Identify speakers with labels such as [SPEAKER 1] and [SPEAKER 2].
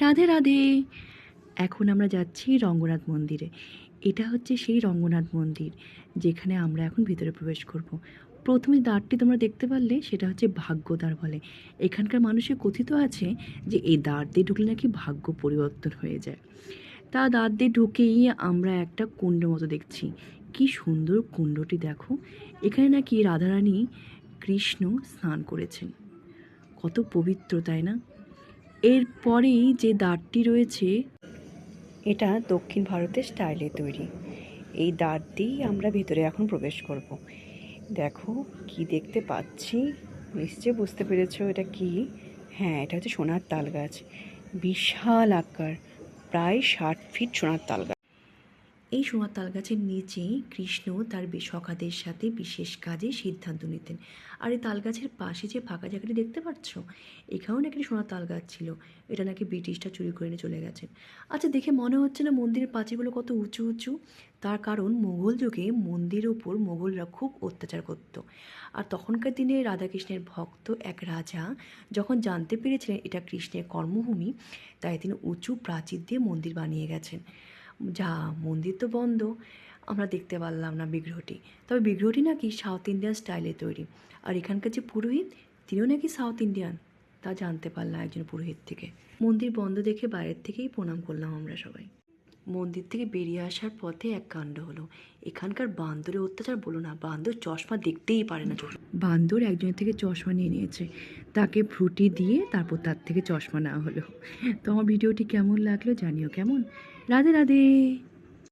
[SPEAKER 1] রাধে রাধে। এখন আমরা যাচ্ছি রঙ্গনাথ মন্দিরে। এটা হচ্ছে সেই রঙ্গনাথ মন্দির যেখানে আমরা এখন ভিতরে প্রবেশ করব। প্রথমে দ্বারটি তোমরা দেখতে পারলে সেটা হচ্ছে ভাগ্যদ্বার বলে। এখানকার মানুষের কথিত আছে যে এই দ্বার দিয়ে ঢুকলে নাকি ভাগ্য পরিবর্তন হয়ে যায়। তা দ্বার দিয়ে ঢুকেই আমরা একটা কুণ্ড মতো দেখছি। কি সুন্দর কুণ্ডটি দেখো। এখানে নাকি রাধারানী কৃষ্ণ স্নান করেছেন। কত পবিত্র, তাই না? এরপরেই যে দ্বারটি রয়েছে এটা দক্ষিণ ভারতের স্টাইলে তৈরি। এই দ্বার দিয়েই আমরা ভেতরে এখন প্রবেশ করব। দেখো কি দেখতে পাচ্ছি, নিশ্চয়ই বুঝতে পেরেছো এটা কি। হ্যাঁ, এটা হচ্ছে সোনার তাল গাছ। বিশাল আকার, প্রায় 60 ফিট সোনার তাল গাছ। এই সোনার তাল গাছের নিচেই কৃষ্ণ তার সখাদের সাথে বিশেষ কাজে সিদ্ধান্ত নিতেন। আর এই তাল গাছের পাশে যে ফাঁকা জায়গাটি দেখতে পাচ্ছ, এখানেও নাকি সোনার তাল গাছ ছিল। এটা নাকি ব্রিটিশরা চুরি করে নিয়ে চলে গেছেন। আচ্ছা, দেখে মনে হচ্ছে না মন্দিরের প্রাচীরগুলো কত উঁচু উঁচু? তার কারণ মুঘল যুগে মন্দিরের উপর মোগলরা খুব অত্যাচার করত। আর তখনকার দিনে রাধাকৃষ্ণের ভক্ত এক রাজা যখন জানতে পেরেছিলেন এটা কৃষ্ণের কর্মভূমি, তাই তিনি উঁচু প্রাচীর দিয়ে মন্দির বানিয়ে গেছেন। যা, মন্দির তো বন্ধ, আমরা দেখতে পারলাম না বিগ্রহটি। তবে বিগ্রহটি নাকি সাউথ ইন্ডিয়ান স্টাইলে তৈরি। আর এখানকার যে পুরোহিত, তিনিও নাকি সাউথ ইন্ডিয়ান, তা জানতে পারলাম একজন পুরোহিত থেকে। মন্দির বন্ধ দেখে বাইরের থেকেই প্রণাম করলাম আমরা সবাই। মন্দির থেকে বেরিয়ে আসার পথে এক কাণ্ড হলো। এখানকার বান্দরের অত্যাচার বলো না, বান্দর চশমা দেখতেই পারে না। বান্দর একজনের থেকে চশমা নিয়ে নিয়েছে, তাকে ফ্রুটি দিয়ে তারপর তার থেকে চশমা নেওয়া হলো। তো আমার ভিডিওটি কেমন লাগলো জানিও। কেমন? রাধে রাধে।